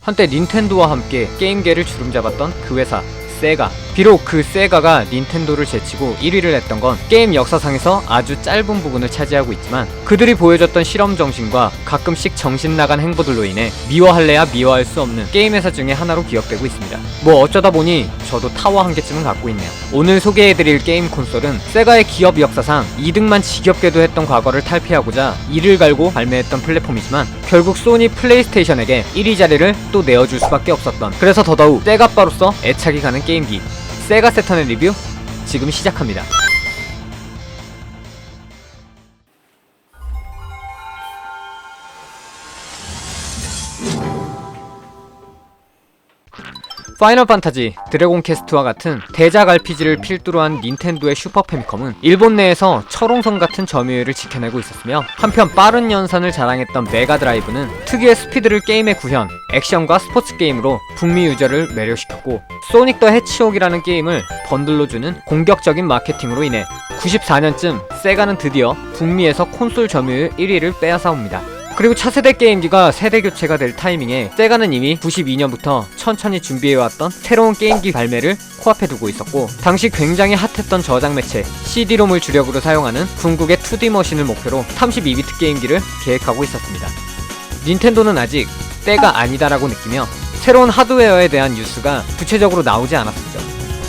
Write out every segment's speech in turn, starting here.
한때 닌텐도와 함께 게임계를 주름잡았던 그 회사 세가. 비록 그 세가가 닌텐도를 제치고 1위를 했던 건 게임 역사상에서 아주 짧은 부분을 차지하고 있지만, 그들이 보여줬던 실험 정신과 가끔씩 정신 나간 행보들로 인해 미워할래야 미워할 수 없는 게임 회사 중에 하나로 기억되고 있습니다. 뭐 어쩌다 보니 저도 타워 한 개쯤은 갖고 있네요. 오늘 소개해드릴 게임 콘솔은 세가의 기업 역사상 2등만 지겹게도 했던 과거를 탈피하고자 이를 갈고 발매했던 플랫폼이지만, 결국 소니 플레이스테이션에게 1위 자리를 또 내어줄 수밖에 없었던, 그래서 더더욱 세가빠로서 애착이 가는 게임기 세가 세턴의 리뷰 지금 시작합니다. 파이널 판타지, 드래곤 퀘스트와 같은 대작 RPG를 필두로 한 닌텐도의 슈퍼 패미컴은 일본 내에서 철옹성 같은 점유율을 지켜내고 있었으며, 한편 빠른 연산을 자랑했던 메가 드라이브는 특유의 스피드를 게임에 구현, 액션과 스포츠 게임으로 북미 유저를 매료시켰고, 소닉 더 해치옥이라는 게임을 번들로 주는 공격적인 마케팅으로 인해 94년쯤 세가는 드디어 북미에서 콘솔 점유율 1위를 빼앗아옵니다. 그리고 차세대 게임기가 세대 교체가 될 타이밍에 세가는 이미 92년부터 천천히 준비해왔던 새로운 게임기 발매를 코앞에 두고 있었고, 당시 굉장히 핫했던 저장 매체 CD롬을 주력으로 사용하는 궁극의 2D 머신을 목표로 32비트 게임기를 계획하고 있었습니다. 닌텐도는 아직 때가 아니다라고 느끼며 새로운 하드웨어에 대한 뉴스가 구체적으로 나오지 않았었죠.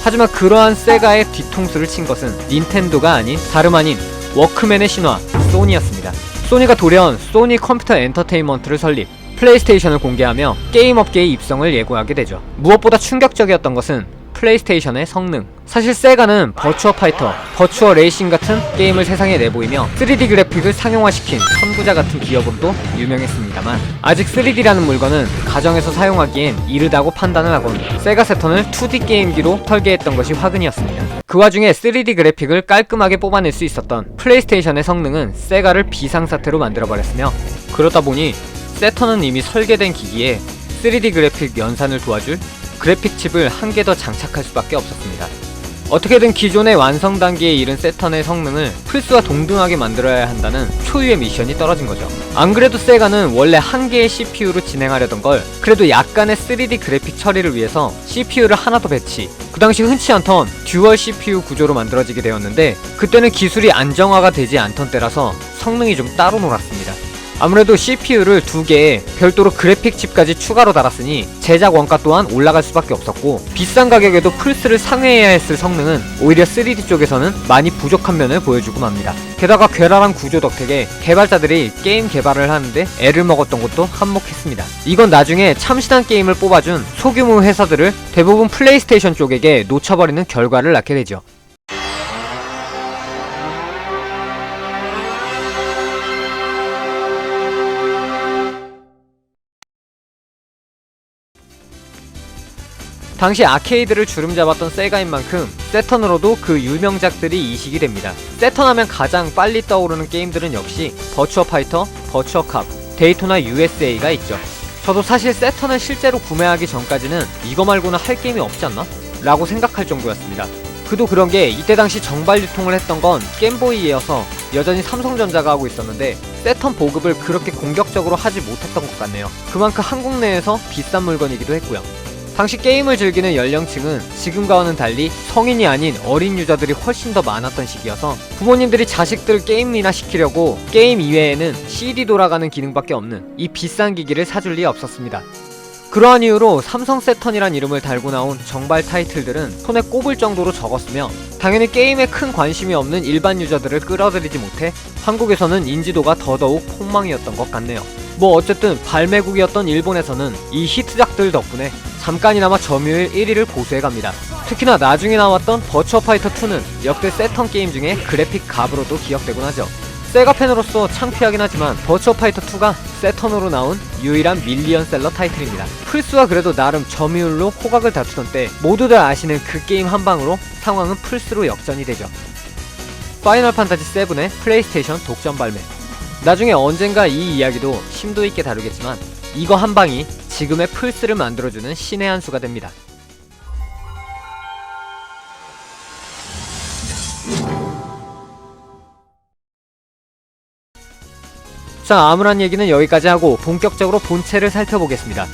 하지만 그러한 세가의 뒤통수를 친 것은 닌텐도가 아닌 다름 아닌 워크맨의 신화 소니였습니다. 소니가 돌연 소니 컴퓨터 엔터테인먼트를 설립, 플레이스테이션을 공개하며 게임 업계의 입성을 예고하게 되죠. 무엇보다 충격적이었던 것은 플레이스테이션의 성능. 사실 세가는 버추어 파이터, 버추어 레이싱 같은 게임을 세상에 내보이며 3D 그래픽을 상용화시킨 선구자 같은 기업으로도 유명했습니다만, 아직 3D라는 물건은 가정에서 사용하기엔 이르다고 판단을 하곤 세가 세턴을 2D 게임기로 설계했던 것이 화근이었습니다. 그 와중에 3D 그래픽을 깔끔하게 뽑아낼 수 있었던 플레이스테이션의 성능은 세가를 비상사태로 만들어버렸으며, 그러다 보니 세턴은 이미 설계된 기기에 3D 그래픽 연산을 도와줄 그래픽 칩을 한 개 더 장착할 수밖에 없었습니다. 어떻게든 기존의 완성 단계에 이른 세턴의 성능을 플스와 동등하게 만들어야 한다는 초유의 미션이 떨어진 거죠. 안 그래도 세가는 원래 한 개의 CPU로 진행하려던 걸 그래도 약간의 3D 그래픽 처리를 위해서 CPU를 하나 더 배치, 그 당시 흔치 않던 듀얼 CPU 구조로 만들어지게 되었는데, 그때는 기술이 안정화가 되지 않던 때라서 성능이 좀 따로 놀았습니다. 아무래도 CPU를 2개에 별도로 그래픽 칩까지 추가로 달았으니 제작 원가 또한 올라갈 수밖에 없었고, 비싼 가격에도 플스를 상회해야 했을 성능은 오히려 3D 쪽에서는 많이 부족한 면을 보여주고 맙니다. 게다가 괴랄한 구조 덕택에 개발자들이 게임 개발을 하는데 애를 먹었던 것도 한몫했습니다. 이건 나중에 참신한 게임을 뽑아준 소규모 회사들을 대부분 플레이스테이션 쪽에게 놓쳐버리는 결과를 낳게 되죠. 당시 아케이드를 주름잡았던 세가인 만큼 세턴으로도 그 유명작들이 이식이 됩니다. 세턴 하면 가장 빨리 떠오르는 게임들은 역시 버추어 파이터, 버추어 캅, 데이토나 USA가 있죠. 저도 사실 세턴을 실제로 구매하기 전까지는 이거 말고는 할 게임이 없지 않나? 라고 생각할 정도였습니다. 그도 그런게 이때 당시 정발 유통을 했던 건 게임보이여서 여전히 삼성전자가 하고 있었는데, 세턴 보급을 그렇게 공격적으로 하지 못했던 것 같네요. 그만큼 한국 내에서 비싼 물건이기도 했고요. 당시 게임을 즐기는 연령층은 지금과는 달리 성인이 아닌 어린 유저들이 훨씬 더 많았던 시기여서 부모님들이 자식들을 게임이나 시키려고 게임 이외에는 CD 돌아가는 기능밖에 없는 이 비싼 기기를 사줄 리 없었습니다. 그러한 이유로 삼성 세턴이란 이름을 달고 나온 정발 타이틀들은 손에 꼽을 정도로 적었으며, 당연히 게임에 큰 관심이 없는 일반 유저들을 끌어들이지 못해 한국에서는 인지도가 더더욱 폭망이었던 것 같네요. 뭐 어쨌든 발매국이었던 일본에서는 이 히트작들 덕분에 잠깐이나마 점유율 1위를 고수해갑니다. 특히나 나중에 나왔던 버추어 파이터 2는 역대 세턴 게임 중에 그래픽 갑으로도 기억되곤 하죠. 세가 팬으로서 창피하긴 하지만 버추어 파이터 2가 세턴으로 나온 유일한 밀리언셀러 타이틀입니다. 플스와 그래도 나름 점유율로 호각을 다투던 때 모두들 아시는 그 게임 한방으로 상황은 플스로 역전이 되죠. 파이널 판타지 7의 플레이스테이션 독점 발매. 나중에 언젠가 이 이야기도 심도 있게 다루겠지만, 이거 한방이 지금의 플스를 만들어주는 신의 한 수가 됩니다. 자, 아무런 얘기는 여기까지 하고 본격적으로 본체를 살펴보겠습니다.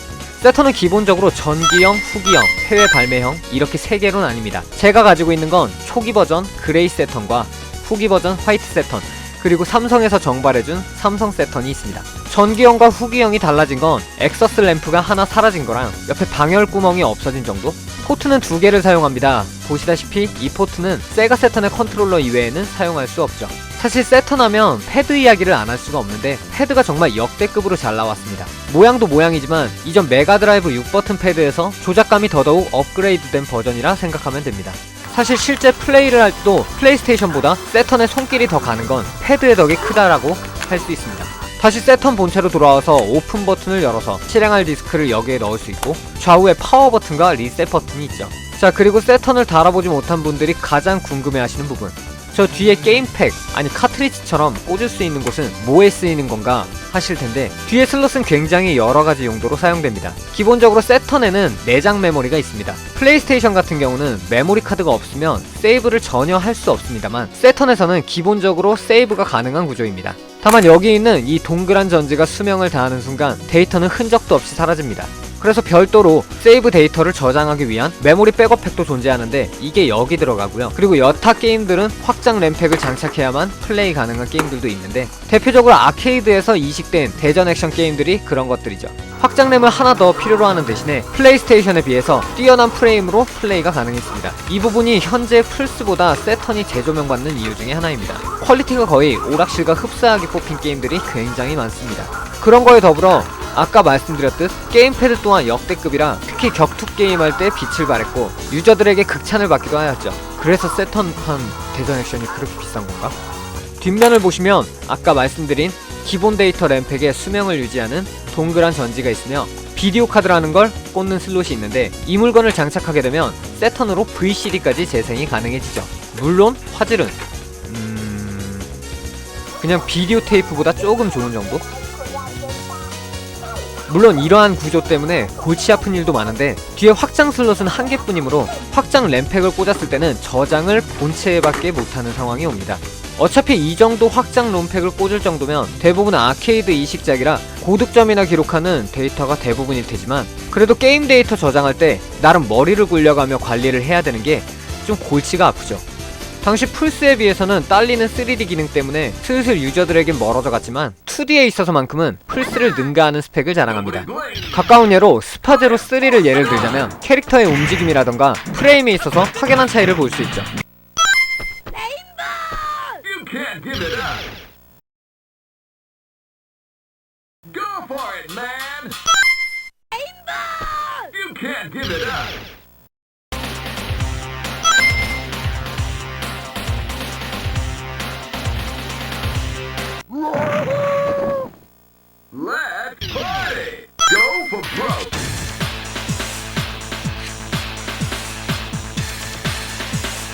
세턴은 기본적으로 전기형, 후기형, 해외 발매형 이렇게 3개로 나뉩니다. 제가 가지고 있는 건 초기 버전 그레이 세턴과 후기 버전 화이트 세턴, 그리고 삼성에서 정발해준 삼성 세턴이 있습니다. 전기형과 후기형이 달라진 건 엑서스 램프가 하나 사라진 거랑 옆에 방열 구멍이 없어진 정도? 포트는 2개를 사용합니다. 보시다시피 이 포트는 세가 세턴의 컨트롤러 이외에는 사용할 수 없죠. 사실 세턴 하면 패드 이야기를 안 할 수가 없는데 패드가 정말 역대급으로 잘 나왔습니다. 모양도 모양이지만 이전 메가드라이브 6버튼 패드에서 조작감이 더더욱 업그레이드된 버전이라 생각하면 됩니다. 사실 실제 플레이를 할 때도 플레이스테이션보다 세턴의 손길이 더 가는 건 패드의 덕이 크다라고 할 수 있습니다. 다시 세턴 본체로 돌아와서 오픈 버튼을 열어서 실행할 디스크를 여기에 넣을 수 있고 좌우에 파워 버튼과 리셋 버튼이 있죠. 자, 그리고 세턴을 달아보지 못한 분들이 가장 궁금해하시는 부분, 저 뒤에 게임팩, 아니 카트리지처럼 꽂을 수 있는 곳은 뭐에 쓰이는 건가 하실 텐데, 뒤에 슬롯은 굉장히 여러가지 용도로 사용됩니다. 기본적으로 세턴에는 내장 메모리가 있습니다. 플레이스테이션 같은 경우는 메모리 카드가 없으면 세이브를 전혀 할 수 없습니다만, 세턴에서는 기본적으로 세이브가 가능한 구조입니다. 다만 여기 있는 이 동그란 전지가 수명을 다하는 순간 데이터는 흔적도 없이 사라집니다. 그래서 별도로 세이브 데이터를 저장하기 위한 메모리 백업팩도 존재하는데 이게 여기 들어가고요. 그리고 여타 게임들은 확장 램팩을 장착해야만 플레이 가능한 게임들도 있는데, 대표적으로 아케이드에서 이식된 대전 액션 게임들이 그런 것들이죠. 확장 램을 하나 더 필요로 하는 대신에 플레이스테이션에 비해서 뛰어난 프레임으로 플레이가 가능했습니다. 이 부분이 현재 플스보다 세턴이 재조명받는 이유 중에 하나입니다. 퀄리티가 거의 오락실과 흡사하게 뽑힌 게임들이 굉장히 많습니다. 그런 거에 더불어 아까 말씀드렸듯 게임패드 또한 역대급이라 특히 격투 게임할 때 빛을 발했고 유저들에게 극찬을 받기도 하였죠. 그래서 세턴판 대전 액션이 그렇게 비싼 건가? 뒷면을 보시면 아까 말씀드린 기본 데이터 램팩의 수명을 유지하는 동그란 전지가 있으며 비디오 카드라는 걸 꽂는 슬롯이 있는데, 이 물건을 장착하게 되면 세턴으로 VCD까지 재생이 가능해지죠. 물론 화질은 그냥 비디오 테이프보다 조금 좋은 정도? 물론 이러한 구조 때문에 골치 아픈 일도 많은데, 뒤에 확장 슬롯은 한 개뿐이므로 확장 램팩을 꽂았을 때는 저장을 본체에 밖에 못하는 상황이 옵니다. 어차피 이 정도 확장 롬팩을 꽂을 정도면 대부분 아케이드 이식작이라 고득점이나 기록하는 데이터가 대부분일 테지만, 그래도 게임 데이터 저장할 때 나름 머리를 굴려가며 관리를 해야 되는 게 좀 골치가 아프죠. 당시 플스에 비해서는 딸리는 3D 기능 때문에 슬슬 유저들에겐 멀어져 갔지만 2D에 있어서만큼은 플스를 능가하는 스펙을 자랑합니다. 가까운 예로 스파제로 3를 예를 들자면 캐릭터의 움직임이라던가 프레임에 있어서 확연한 차이를 볼 수 있죠. Let's party! Go for broke!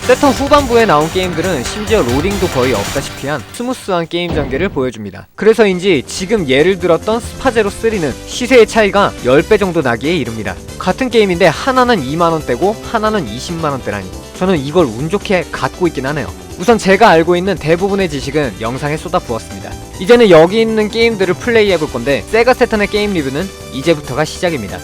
세턴 후반부에 나온 게임들은 심지어 로딩도 거의 없다시피 한 스무스한 게임 전개를 보여줍니다. 그래서인지 지금 예를 들었던 스파제로 3는 시세의 차이가 10배 정도 나기에 이릅니다. 같은 게임인데 하나는 2만원대고 하나는 20만원대라니, 저는 이걸 운 좋게 갖고 있긴 하네요. 우선 제가 알고 있는 대부분의 지식은 영상에 쏟아부었습니다. 이제는 여기 있는 게임들을 플레이해볼 건데, 세가 세턴의 게임 리뷰는 이제부터가 시작입니다.